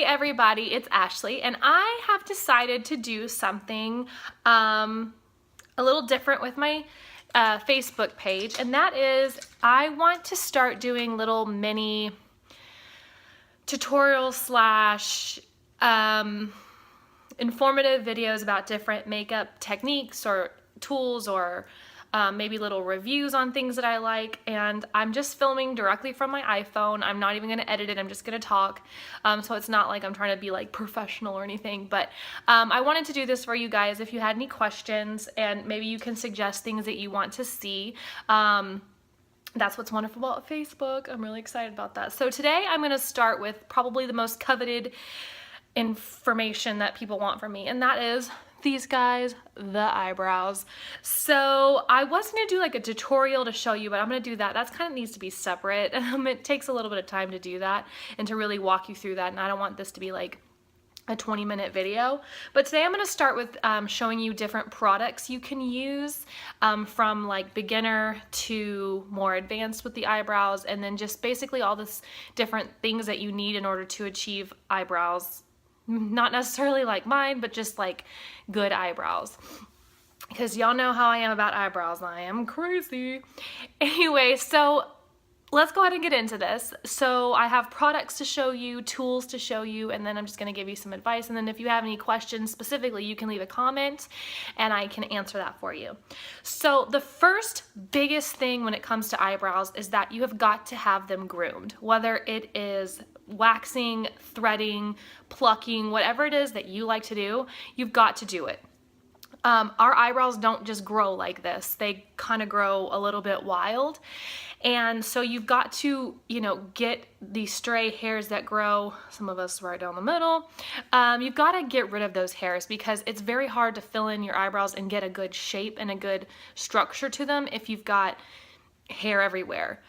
Hey everybody, it's Ashley, and I have decided to do something a little different with my Facebook page, and that is I want to start doing little mini tutorials slash informative videos about different makeup techniques or tools or maybe little reviews on things that I like, and I'm just filming directly from my iPhone. I'm not even going to edit it, I'm just going to talk, so it's not like I'm trying to be like professional or anything, but I wanted to do this for you guys if you had any questions, and maybe you can suggest things that you want to see. That's what's wonderful about Facebook. I'm really excited about that. So today I'm going to start with probably the most coveted information that people want from me, and that is these guys, the eyebrows. So I was going to do like a tutorial to show you, but I'm going to do that. That's kind of needs to be separate. It takes a little bit of time to do that and to really walk you through that, and I don't want this to be like a 20-minute video. But today I'm going to start with showing you different products you can use from like beginner to more advanced with the eyebrows, and then just basically all this different things that you need in order to achieve eyebrows. Not necessarily like mine, but just like good eyebrows. Because y'all know how I am about eyebrows. I am crazy. Anyway, so let's go ahead and get into this. So I have products to show you, tools to show you, and then I'm just going to give you some advice. And then if you have any questions specifically, you can leave a comment and I can answer that for you. So the first biggest thing when it comes to eyebrows is that you have got to have them groomed. Whether it is waxing, threading, plucking, whatever it is that you like to do, you've got to do it. Our eyebrows don't just grow like this. They kind of grow a little bit wild. And so you've got to, get these stray hairs that grow, some of us right down the middle. You've got to get rid of those hairs because it's very hard to fill in your eyebrows and get a good shape and a good structure to them if you've got hair everywhere.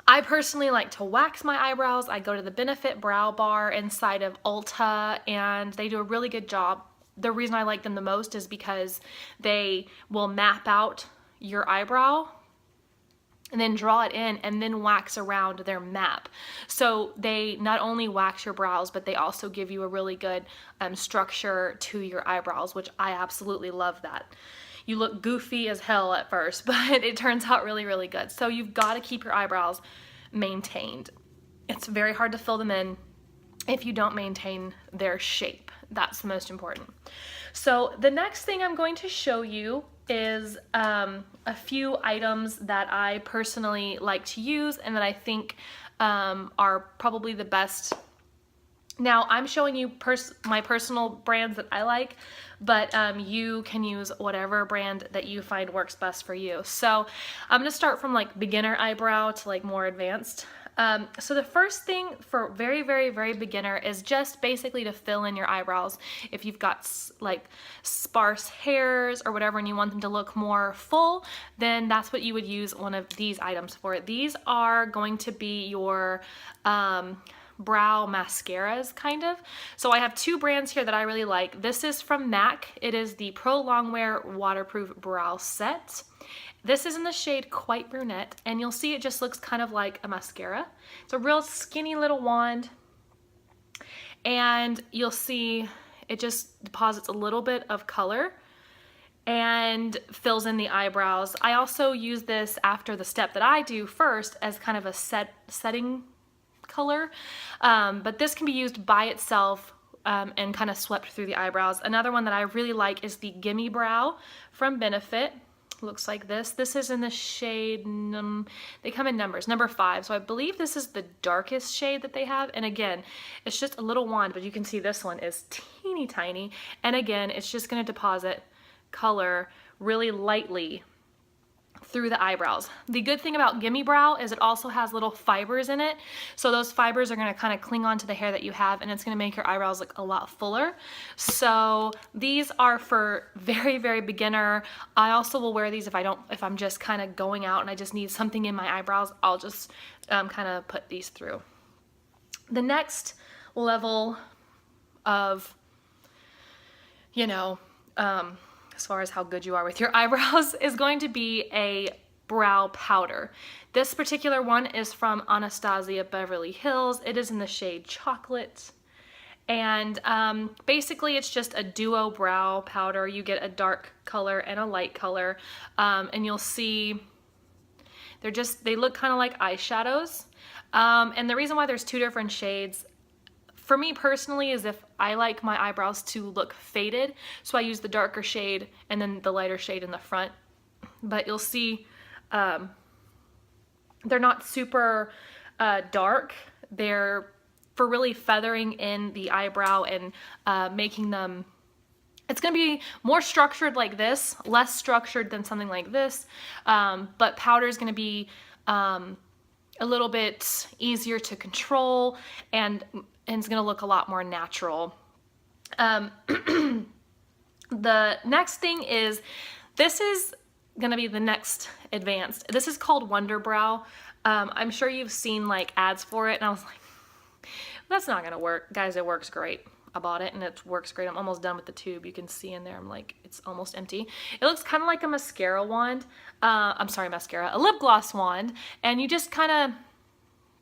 I personally like to wax my eyebrows. I go to the Benefit Brow Bar inside of Ulta, and they do a really good job. The reason I like them the most is because they will map out your eyebrow and then draw it in and then wax around their map. So they not only wax your brows, but they also give you a really good structure to your eyebrows, which I absolutely love that. You look goofy as hell at first, but it turns out really, really good. So you've got to keep your eyebrows maintained. It's very hard to fill them in if you don't maintain their shape. That's the most important. So the next thing I'm going to show you is a few items that I personally like to use and that I think are probably the best. Now I'm showing you my personal brands that I like, but you can use whatever brand that you find works best for you. So I'm gonna start from like beginner eyebrow to like more advanced. So the first thing for very, very, very beginner is just basically to fill in your eyebrows. If you've got like sparse hairs or whatever and you want them to look more full, then that's what you would use one of these items for. These are going to be your brow mascaras, kind of. So I have two brands here that I really like. This is from MAC. It is the Pro Longwear Waterproof Brow Set. This is in the shade Quite Brunette, and you'll see it just looks kind of like a mascara. It's a real skinny little wand, and you'll see it just deposits a little bit of color and fills in the eyebrows. I also use this after the step that I do first as kind of a setting color, but this can be used by itself and kind of swept through the eyebrows. Another one that I really like is the Gimme Brow from Benefit. Looks like this. This is in the shade, they come in numbers, number 5. So I believe this is the darkest shade that they have. And again, it's just a little wand, but you can see this one is teeny tiny. And again, it's just going to deposit color really lightly through the eyebrows. The good thing about Gimme Brow is it also has little fibers in it. So those fibers are going to kind of cling onto the hair that you have, and it's going to make your eyebrows look a lot fuller. So these are for very, very beginner. I also will wear these if I'm just kind of going out and I just need something in my eyebrows. I'll just kind of put these through. The next level of, as far as how good you are with your eyebrows is going to be a brow powder. This particular one is from Anastasia Beverly Hills. It is in the shade Chocolate. And basically it's just a duo brow powder. You get a dark color and a light color, and you'll see they look kind of like eyeshadows. And the reason why there's two different shades, for me personally, is if I like my eyebrows to look faded, so I use the darker shade and then the lighter shade in the front. But you'll see they're not super dark. They're for really feathering in the eyebrow and making them, it's going to be more structured like this, less structured than something like this, but powder is going to be a little bit easier to control, and it's going to look a lot more natural. The next thing is, this is going to be the next advanced. This is called Wonder Brow. I'm sure you've seen like ads for it, and I was like, that's not gonna work. Guys, it works great. I bought it and it works great. I'm almost done with the tube. You can see in there, I'm like, it's almost empty. It looks kind of like a mascara wand. I'm sorry, mascara, a lip gloss wand. And you just kind of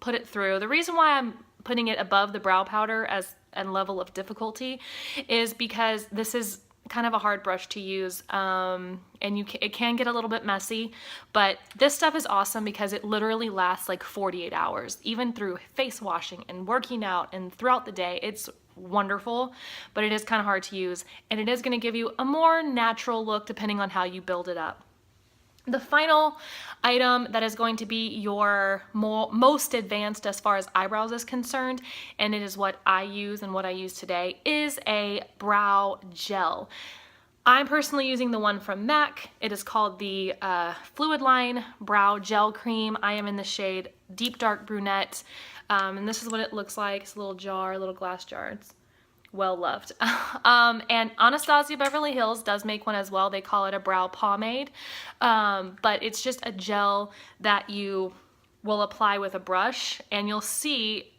put it through. The reason why I'm putting it above the brow powder and level of difficulty is because this is kind of a hard brush to use, and it can get a little bit messy, but this stuff is awesome because it literally lasts like 48 hours, even through face washing and working out and throughout the day. It's wonderful, but it is kind of hard to use, and it is going to give you a more natural look depending on how you build it up. The final item that is going to be your most advanced as far as eyebrows is concerned, and it is what I use and what I use today, is a brow gel. I'm personally using the one from MAC. It is called the Fluid Line Brow Gel Cream. I am in the shade Deep Dark Brunette, and this is what it looks like. It's a little jar, a little glass jar. It's well loved. And Anastasia Beverly Hills does make one as well. They call it a brow pomade, but it's just a gel that you will apply with a brush, and you'll see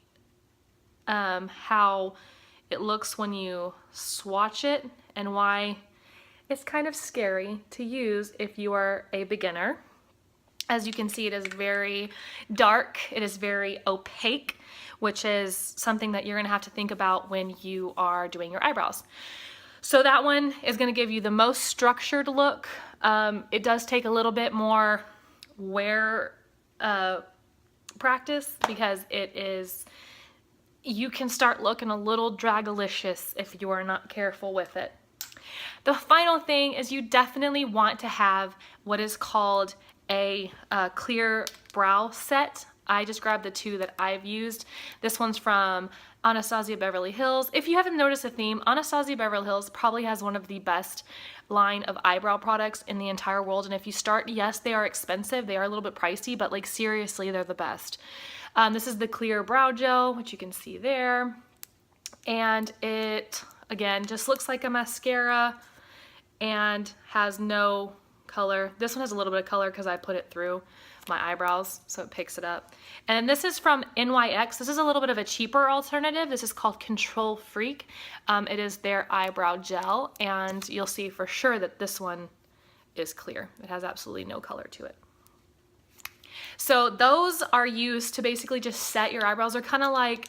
how it looks when you swatch it, and why it's kind of scary to use if you are a beginner. As you can see, it is very dark. It is very opaque, which is something that you're going to have to think about when you are doing your eyebrows. So that one is going to give you the most structured look. It does take a little bit more wear practice, because you can start looking a little dragalicious if you are not careful with it. The final thing is, you definitely want to have what is called a clear brow set. I just grabbed the two that I've used. This one's from Anastasia Beverly Hills. If you haven't noticed a theme, Anastasia Beverly Hills probably has one of the best line of eyebrow products in the entire world. And if you start, yes, they are expensive. They are a little bit pricey, but like seriously, they're the best. This is the clear brow gel, which you can see there. And it, again, just looks like a mascara and has no color. This one has a little bit of color because I put it through my eyebrows, so it picks it up. And this is from NYX. This is a little bit of a cheaper alternative. This is called Control Freak. It is their eyebrow gel, and you'll see for sure that this one is clear. It has absolutely no color to it. So those are used to basically just set your eyebrows. They're kind of like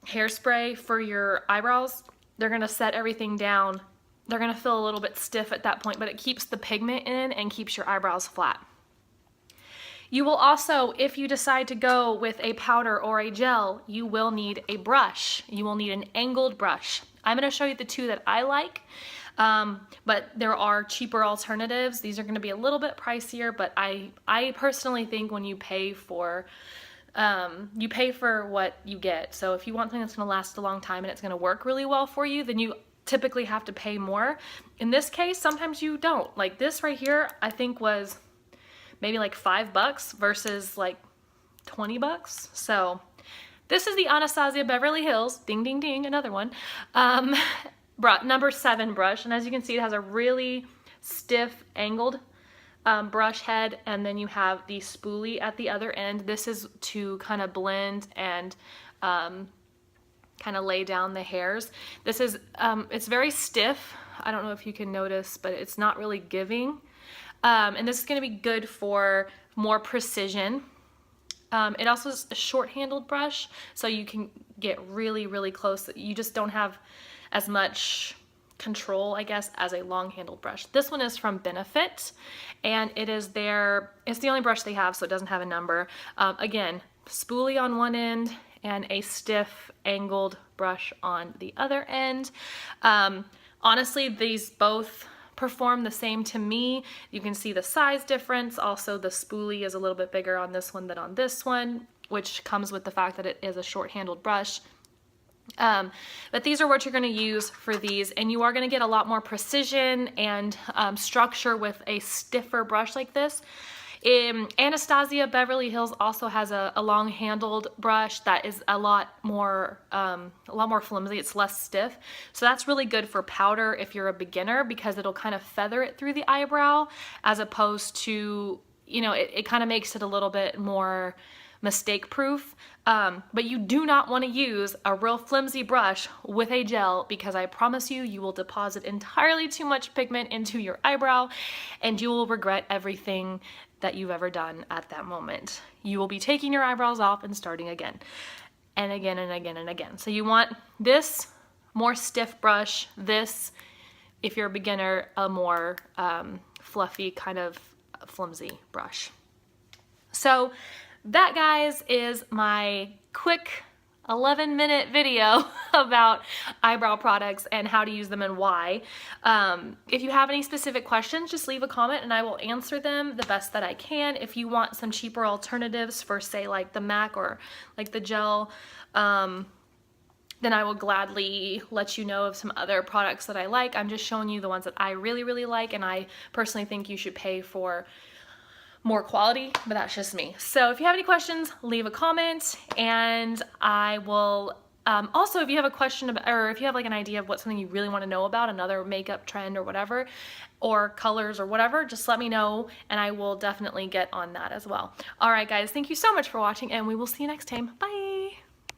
hairspray for your eyebrows. They're gonna set everything down. They're gonna feel a little bit stiff at that point, but it keeps the pigment in and keeps your eyebrows flat. You will also, if you decide to go with a powder or a gel, you will need a brush. You will need an angled brush. I'm gonna show you the two that I like, but there are cheaper alternatives. These are gonna be a little bit pricier, but I personally think when you pay for what you get. So if you want something that's gonna last a long time and it's gonna work really well for you, then you typically have to pay more. In this case, sometimes you don't. Like this right here, I think was maybe like $5 versus like 20 bucks. So this is the Anastasia Beverly Hills, ding, ding, ding, another one, number 7 brush. And as you can see, it has a really stiff angled brush head, and then you have the spoolie at the other end. This is to kind of blend and kind of lay down the hairs. This is, it's very stiff. I don't know if you can notice, but it's not really giving. And this is gonna be good for more precision. It also is a short-handled brush, so you can get really, really close. You just don't have as much control, I guess, as a long-handled brush. This one is from Benefit, and it's the only brush they have, so it doesn't have a number. Again, spoolie on one end and a stiff angled brush on the other end. Honestly, these both perform the same to me. You can see the size difference. Also, the spoolie is a little bit bigger on this one than on this one, which comes with the fact that it is a short-handled brush. But these are what you're going to use for these, and you are going to get a lot more precision and structure with a stiffer brush like this. Anastasia Beverly Hills also has a long-handled brush that is a lot more flimsy. It's less stiff, so that's really good for powder if you're a beginner, because it'll kind of feather it through the eyebrow, as opposed to, you know, it kind of makes it a little bit more mistake proof. But you do not want to use a real flimsy brush with a gel, because I promise you, you will deposit entirely too much pigment into your eyebrow and you will regret everything that you've ever done at that moment. You will be taking your eyebrows off and starting again and again and again and again. So you want this more stiff brush, this, if you're a beginner, a more fluffy, kind of flimsy brush. So that, guys, is my quick 11-minute video about eyebrow products and how to use them and why. If you have any specific questions, just leave a comment and I will answer them the best that I can. If you want some cheaper alternatives for, say, like the MAC or like the gel, then I will gladly let you know of some other products that I like. I'm just showing you the ones that I really, really like, and I personally think you should pay for more quality, but that's just me. So if you have any questions, leave a comment, and I will also, if you have a question about, or if you have like an idea of what something you really want to know about, another makeup trend or whatever, or colors or whatever, just let me know and I will definitely get on that as well. All right, guys, thank you so much for watching, and we will see you next time. Bye.